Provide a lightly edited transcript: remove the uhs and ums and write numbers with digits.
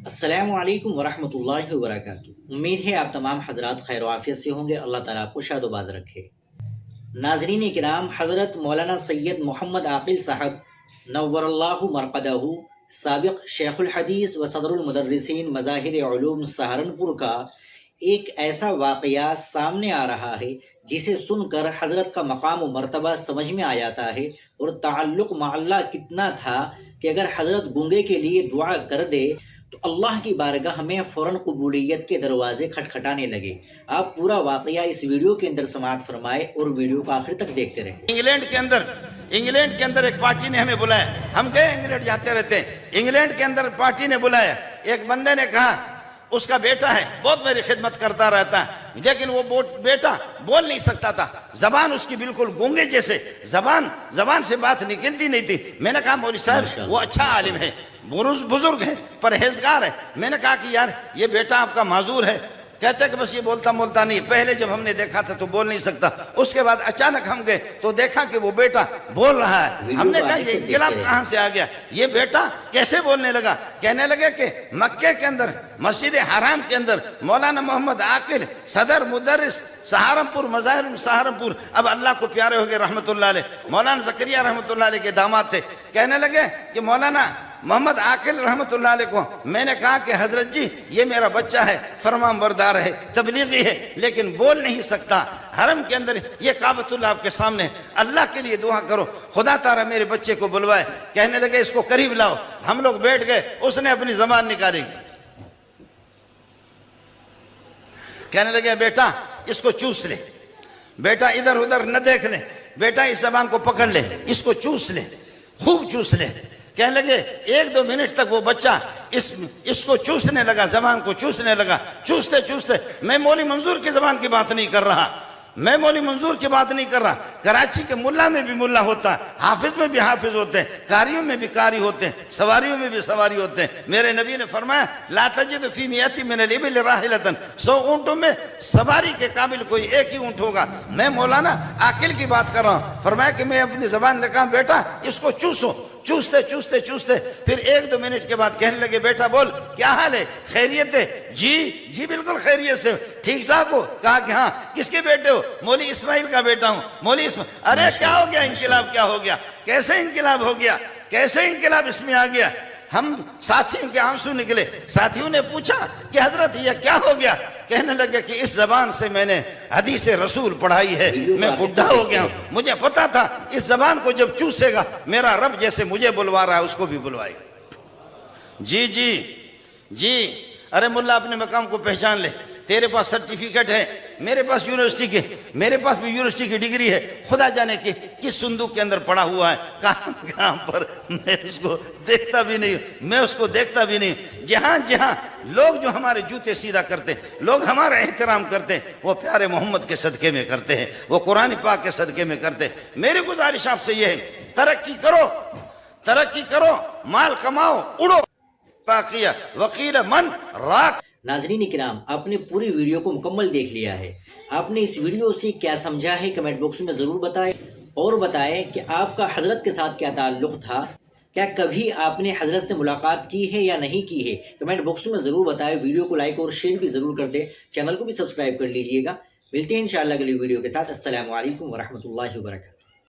अस्सलामु अलैकुम वरहमतुल्लाहि वबरकातुहू। उम्मीद है आप तमाम हजरात खैर वाफियत से होंगे। अल्लाह ताला आपको शादोबाद रखे। नाज़रीन किराम, हज़रत मौलाना सैयद मोहम्मद आकिल साहब नव्वरल्लाहु मरक़दहू, साबिक़ शेखुल हदीस व सदरुल मुदर्रिसीन मज़ाहिर उलूम सहारनपुर का एक ऐसा वाक़या सामने आ रहा है जिसे सुनकर हज़रत का मकाम व मर्तबा समझ में आ जाता है और ताल्लुक़ मा अल्लाह कितना था कि अगर हज़रत गूंगे के लिए दुआ कर दे तो अल्लाह की बारगाह में फ़ौरन कबूलियत के दरवाजे खटखटाने लगे। आप पूरा वाक़या इस वीडियो के अंदर समाअत फरमाए और वीडियो को आखिर तक देखते रहें। इंग्लैंड के अंदर एक पार्टी ने हमें बुलाया। हम गए, इंग्लैंड जाते रहते हैं। इंग्लैंड के अंदर पार्टी ने बुलाया। एक बंदे ने कहा उसका बेटा है, बहुत मेरी खिदमत करता रहता है, लेकिन वो बेटा बोल नहीं सकता था। जबान उसकी बिल्कुल गूंगे जैसे, जबान से बात निकलती नहीं थी। मैंने कहा मौलवी साहब वो अच्छा आलिम है, बुजुर्ग है, परहेजगार है। मैंने कहा कि यार ये बेटा आपका माजूर है। कहते कि बस ये बोलता नहीं। पहले जब हमने देखा था तो बोल नहीं सकता, उसके बाद अचानक हम गए तो देखा कि वो बेटा बोल रहा है। हमने कहा ये इनकलाब कहाँ से आ गया, ये बेटा कैसे बोलने लगा। कहने लगे कि मक्के के अंदर मस्जिद हराम के अंदर मौलाना मोहम्मद आकिल सदर मुदर्रिस सहारनपुर मज़ाहिर सहारनपुर, अब अल्लाह को प्यारे हो गए रहमतुल्लाह अलैह, मौलाना ज़करिया रहमतुल्लाह अलैह के दामाद थे। कहने लगे कि मौलाना मोहम्मद आकिल रहमतुल्लाह अलैह को मैंने कहा कि हजरत जी ये मेरा बच्चा है, फरमाबरदार है, तबलीगी है, लेकिन बोल नहीं सकता। हरम के अंदर ये काबतुल्लाह आपके सामने, अल्लाह के लिए दुआ करो खुदा तारा मेरे बच्चे को बुलवाए। कहने लगे इसको करीब लाओ। हम लोग बैठ गए, उसने अपनी जबान निकाली। कहने लगे बेटा इसको चूस ले, बेटा इधर उधर न देख ले, बेटा इस जबान को पकड़ ले, इसको चूस ले, खूब चूस ले। कहने लगे 1-2 मिनट तक वो बच्चा इसको चूसने लगा, जबान को चूसने लगा। चूसते चूसते, मैं मौली मंजूर की जबान की बात नहीं कर रहा, मैं मौली मंजूर की बात नहीं कर रहा। कराची के मुल्ला में भी मुल्ला होता है, हाफिज में भी हाफिज होते हैं, कारियों में भी कारी होते हैं, सवारियों में भी सवारी होते हैं। मेरे नबी ने फरमाया ला तजिद फी मियति मिन अल-इबिल राहिलतन, 100 ऊँटों में सवारी के काबिल कोई एक ही ऊँट होगा। मैं मौलाना आकिल की बात कर रहा हूँ। फरमाया कि मैं अपनी जबान ने कहा बेटा इसको चूसो। चूसते चूसते चूसते फिर 1-2 मिनट के बाद कहने लगे बेटा बोल क्या हाल है, खैरियत है? जी बिल्कुल खैरियत से, ठीक ठाक हो? कहा कि हाँ। किसके बेटे हो? मौली इस्माइल का बेटा हूँ। मौली इस्माइल, अरे क्या हो गया, इंकिलाब क्या हो गया, कैसे इंकिलाब हो गया, कैसे इंकिलाब इसमें आ गया। हम साथियों के आंसू निकले। साथियों ने पूछा कि हजरत ये क्या हो गया। कहने लगे कि इस जबान से मैंने हदीस रसूल पढ़ाई है, मैं बुढ़ा हो गया हूं, मुझे पता था इस जबान को जब चूसेगा मेरा रब जैसे मुझे बुलवा रहा है उसको भी बुलवाएगा। जी अरे मुल्ला अपने मकाम को पहचान ले, तेरे पास सर्टिफिकेट है, मेरे पास यूनिवर्सिटी के, मेरे पास भी यूनिवर्सिटी की डिग्री है। खुदा जाने कि किस संदूक के अंदर पड़ा हुआ है, कहाँ पर, मैं उसको देखता भी नहीं, मैं उसको देखता भी नहीं। जहाँ लोग जो हमारे जूते सीधा करते हैं, लोग हमारा एहतराम करते हैं, वो प्यारे मोहम्मद के सदक़े में करते हैं, वो कुरान पाक के सदक़े में करते हैं। मेरी गुजारिश आपसे ये है, तरक्की करो, माल कमाओ, उड़ो। वकील मन राख। नाज़रीन किराम, आपने पूरी वीडियो को मुकम्मल देख लिया है। आपने इस वीडियो से क्या समझा है कमेंट बॉक्स में ज़रूर बताएं और बताएं कि आपका हज़रत के साथ क्या ताल्लुक़ था, क्या कभी आपने हज़रत से मुलाकात की है या नहीं की है। कमेंट बॉक्स में ज़रूर बताएं। वीडियो को लाइक और शेयर भी ज़रूर कर दें, चैनल को भी सब्सक्राइब कर लीजिएगा। मिलते हैं इंशाअल्लाह अगली वीडियो के साथ। अस्सलामु अलैकुम वरहमतुल्लाहि वबरकातुहू।